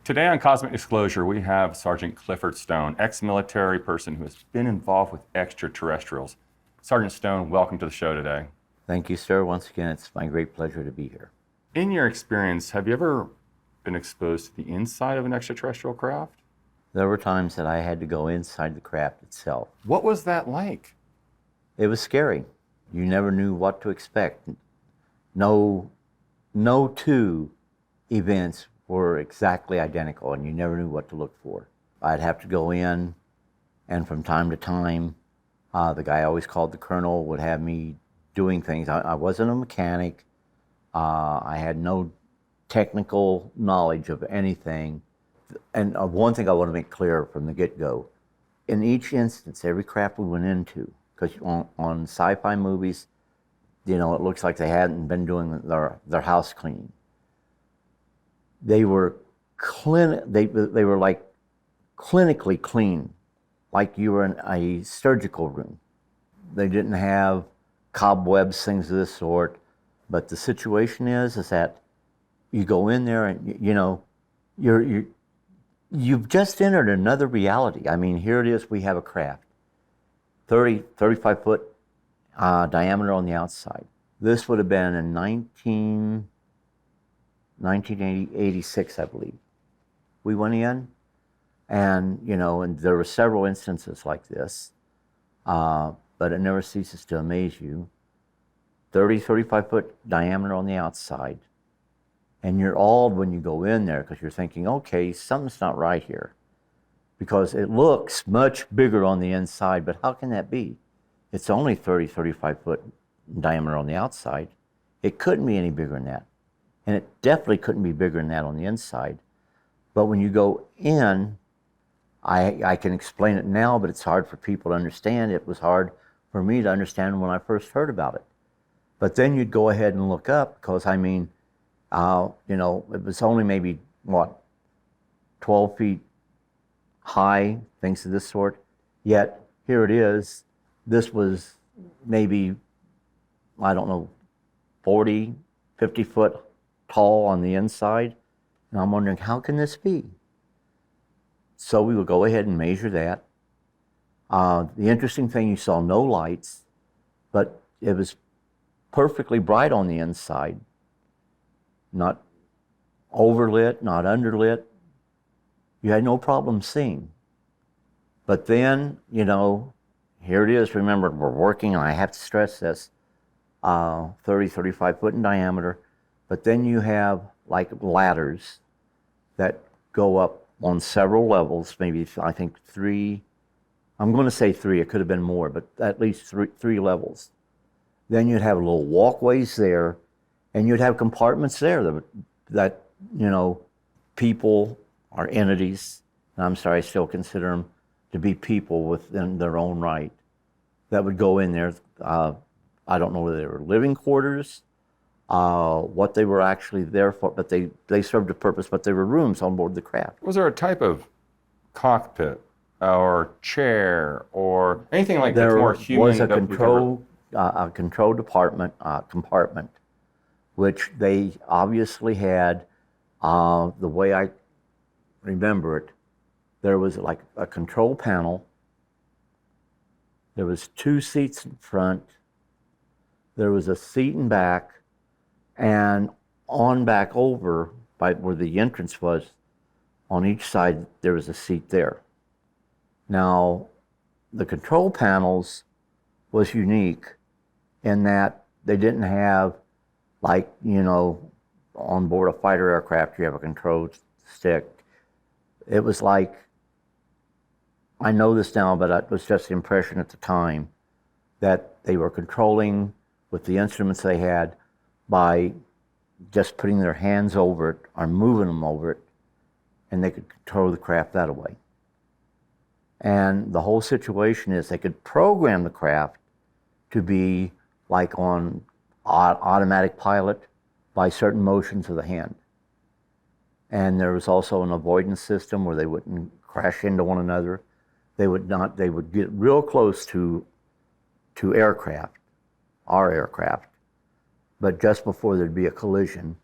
Today on Cosmic Disclosure, we have Sergeant Clifford Stone, ex-military person who has been involved with extraterrestrials. Sergeant Stone, welcome to the show today. Thank you, sir. Once again, it's my great pleasure to be here. In your experience, have you ever been exposed to the inside of an extraterrestrial craft? There were times that I had to go inside the craft itself. What was that like? It was scary. You never knew what to expect. No two events were exactly identical, and you never knew what to look for. I'd have to go in, and from time to time, the guy I always called the colonel would have me doing things. I wasn't a mechanic. I had no technical knowledge of anything. And one thing I want to make clear from the get-go, in each instance, every craft we went into, because on sci-fi movies, you know, it looks like they hadn't been doing their house cleaning. They were they were like clinically clean, like you were in a surgical room. They didn't have cobwebs, things of this sort. But the situation is that you go in there and you know you've just entered another reality. I mean, here it is. We have a craft, 35 foot diameter on the outside. This would have been in 1986, I believe. We went in, and you know, and there were several instances like this, but it never ceases to amaze you. 35 foot diameter on the outside, and you're awed when you go in there because you're thinking, okay, something's not right here, because it looks much bigger on the inside, but how can that be? It's only 35 foot diameter on the outside. It couldn't be any bigger than that. And it definitely couldn't be bigger than that on the inside. But when you go in, I can explain it now, but it's hard for people to understand. It was hard for me to understand when I first heard about it. But then you'd go ahead and look up, because I mean, you know, it was only maybe, 12 feet high, things of this sort. Yet, here it is. This was maybe, 40, 50 foot tall on the inside, and I'm wondering, how can this be? So we would go ahead and measure that. The interesting thing, you saw no lights, but it was perfectly bright on the inside, not overlit, not underlit. You had no problem seeing. But then, you know, here it is. Remember, we're working, and I have to stress this, 35 foot in diameter. But then you have like ladders that go up on several levels, maybe I think 3, I'm going to say 3, it could have been more, but at least three levels. Then you'd have little walkways there, and you'd have compartments there that you know, people or entities, and I'm sorry, I still consider them to be people within their own right, that would go in there. I don't know whether they were living quarters, what they were actually there for, but they served a purpose, but they were rooms on board the craft. Was there a type of cockpit or chair or anything like that more human? There was a control department compartment, which they obviously had, the way I remember it, there was like a control panel. There was 2 seats in front. There was a seat in back, and on back over by where the entrance was, on each side there was a seat there. Now, the control panels was unique in that they didn't have, like, you know, on board a fighter aircraft you have a control stick. It was like, I know this now, but it was just the impression at the time that they were controlling with the instruments they had by just putting their hands over it or moving them over it, and they could control the craft that way. And the whole situation is they could program the craft to be like on automatic pilot by certain motions of the hand. And there was also an avoidance system where they wouldn't crash into one another. They would get real close to aircraft, our aircraft, but just before there'd be a collision,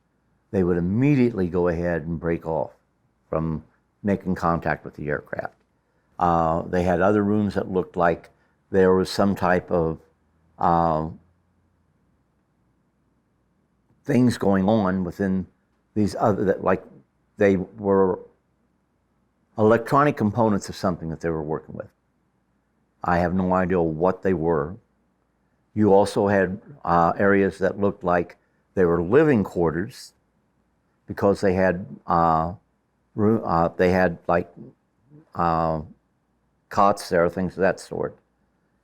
they would immediately go ahead and break off from making contact with the aircraft. They had other rooms that looked like there was some type of things going on within these other, that like they were electronic components of something that they were working with. I have no idea what they were. You also had areas that looked like they were living quarters, because they had cots there, things of that sort.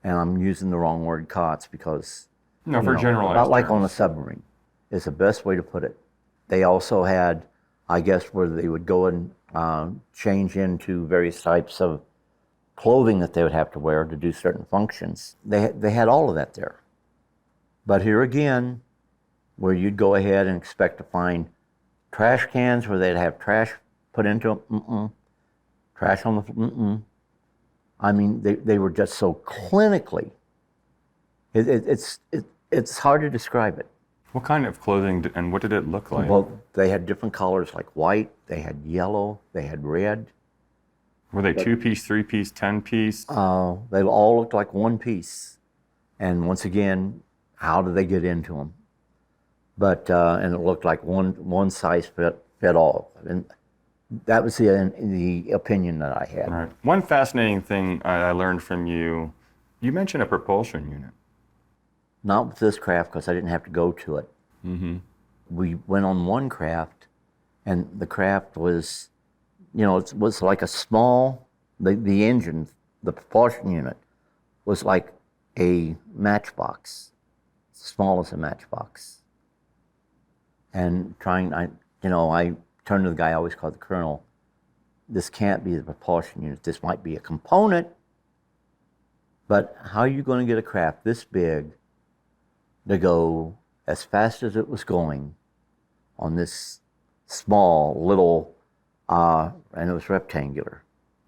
And I'm using the wrong word, cots, because No, for generalized about like on a terms. submarine is the best way to put it. They also had, I guess, where they would go and change into various types of clothing that they would have to wear to do certain functions. They had all of that there. But here again, where you'd go ahead and expect to find trash cans where they'd have trash put into them, trash on the, I mean, they were just so clinically. It's hard to describe it. What kind of clothing and what did it look like? Well, they had different colors like white, they had yellow, they had red. Were they 2-piece, 3-piece, 10-piece? They all looked like one piece. And once again, how did they get into them? But, and it looked like one size fit all. And that was the opinion that I had. All right. One fascinating thing I learned from you, you mentioned a propulsion unit. Not with this craft, because I didn't have to go to it. Mm-hmm. We went on one craft, and the craft was, it was like a small, the engine, the propulsion unit, was like a matchbox, small as a matchbox. And I turned to the guy I always called the colonel, this can't be the propulsion unit, this might be a component, but how are you going to get a craft this big to go as fast as it was going on this small little, and it was rectangular.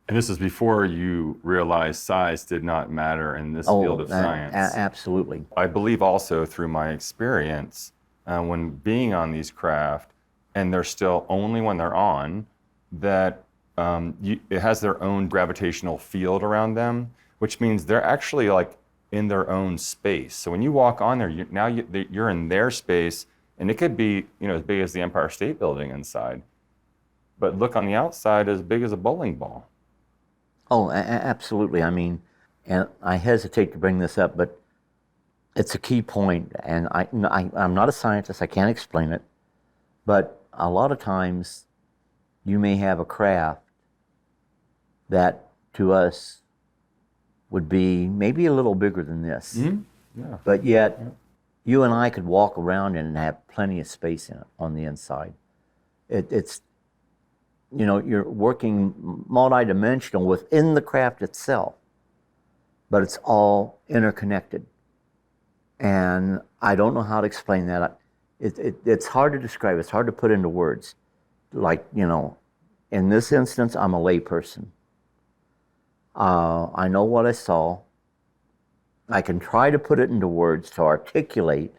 And this is before you realized size did not matter in this field of science. Absolutely. I believe also through my experience, when being on these craft, and they're still only when they're on, that it has their own gravitational field around them, which means they're actually like in their own space. So when you walk on there, you're in their space, and it could be as big as the Empire State Building inside, but look on the outside as big as a bowling ball. Oh, absolutely. I mean, and I hesitate to bring this up, but it's a key point, and I'm not a scientist, I can't explain it, but a lot of times you may have a craft that to us would be maybe a little bigger than this. Mm-hmm. Yeah. But yet, you and I could walk around and have plenty of space in it on the inside. It's you're working multidimensional within the craft itself, but it's all interconnected. And I don't know how to explain that. It's hard to describe. It's hard to put into words. Like, in this instance, I'm a layperson. I know what I saw. I can try to put it into words to articulate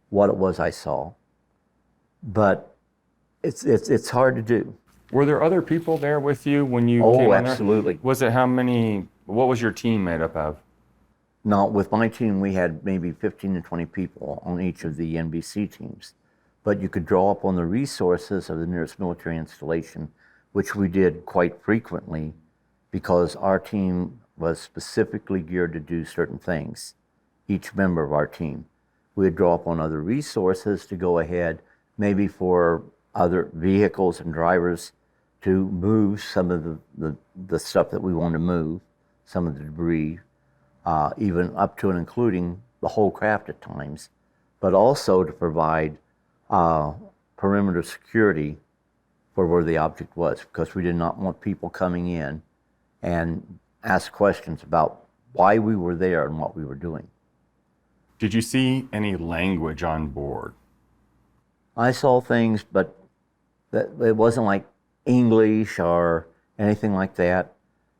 what it was I saw, but it's hard to do. Were there other people there with you when you came on there? Oh, absolutely. Was it how many? What was your team made up of? No, with my team, we had maybe 15 to 20 people on each of the NBC teams. But you could draw up on the resources of the nearest military installation, which we did quite frequently because our team was specifically geared to do certain things, each member of our team. We would draw up on other resources to go ahead, maybe for other vehicles and drivers to move some of the stuff that we want to move, some of the debris, even up to and including the whole craft at times, but also to provide perimeter security for where the object was, because we did not want people coming in and ask questions about why we were there and what we were doing. Did you see any language on board? I saw things, but it wasn't like English or anything like that.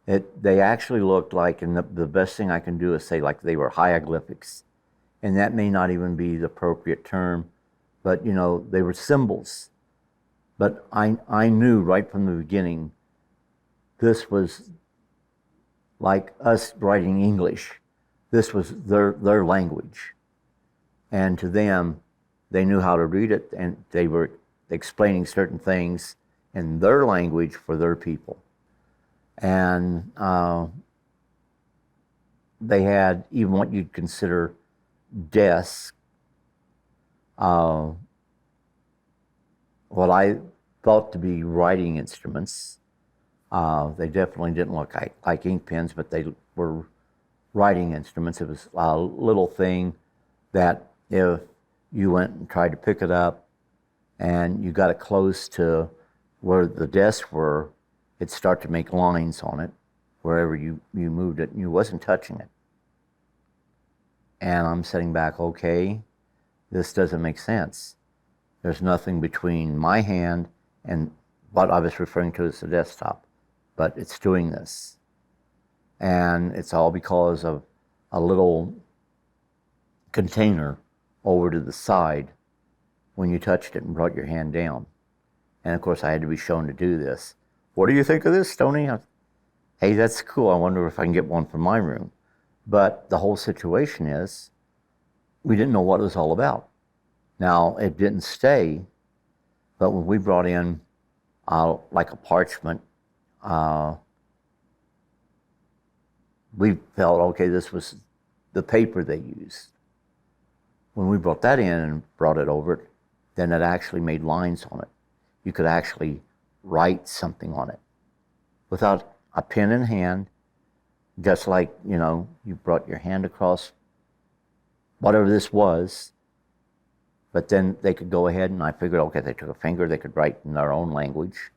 They actually looked like, and the best thing I can do is say like they were hieroglyphics. And that may not even be the appropriate term, but they were symbols. But I knew right from the beginning this was like us writing English. This was their language. And to them, they knew how to read it, and they were explaining certain things in their language for their people. And they had even what you'd consider desks, what I thought to be writing instruments. They definitely didn't look like ink pens, but they were writing instruments. It was a little thing that if you went and tried to pick it up and you got it close to where the desks were, it'd start to make lines on it wherever you moved it, and you wasn't touching it. And I'm sitting back, okay, this doesn't make sense. There's nothing between my hand and what I was referring to as the desktop, but it's doing this. And it's all because of a little container over to the side when you touched it and brought your hand down. And of course I had to be shown to do this. What do you think of this, Stoney? Hey, that's cool. I wonder if I can get one for my room. But the whole situation is, we didn't know what it was all about. Now, it didn't stay, but when we brought in like a parchment, we felt, okay, this was the paper they used. When we brought that in and brought it over, then it actually made lines on it. You could actually write something on it without a pen in hand, just like, you brought your hand across whatever this was, but then they could go ahead, and I figured, okay, they took a finger, they could write in their own language.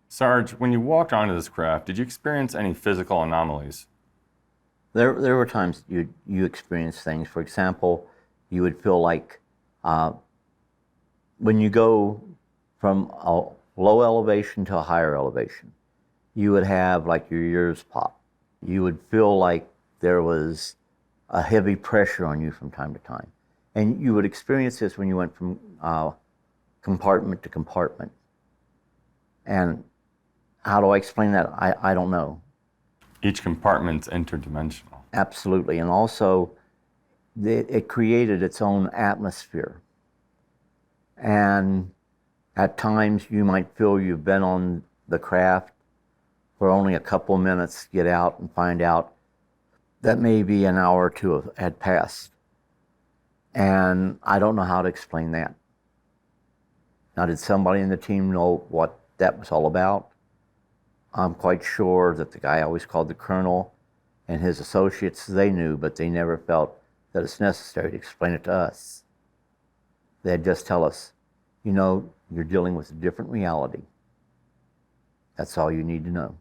Sarge, when you walked onto this craft, did you experience any physical anomalies? There were times you experienced things. For example, you would feel like when you go from a low elevation to a higher elevation, you would have like your ears pop. You would feel like there was a heavy pressure on you from time to time. And you would experience this when you went from compartment to compartment. And how do I explain that? I don't know. Each compartment's interdimensional. Absolutely. And also, it created its own atmosphere. And at times you might feel you've been on the craft for only a couple of minutes, get out and find out that maybe an hour or two had passed. And I don't know how to explain that. Now, did somebody in the team know what that was all about? I'm quite sure that the guy I always called the colonel and his associates, they knew, but they never felt that it's necessary to explain it to us. They'd just tell us, you're dealing with a different reality. That's all you need to know.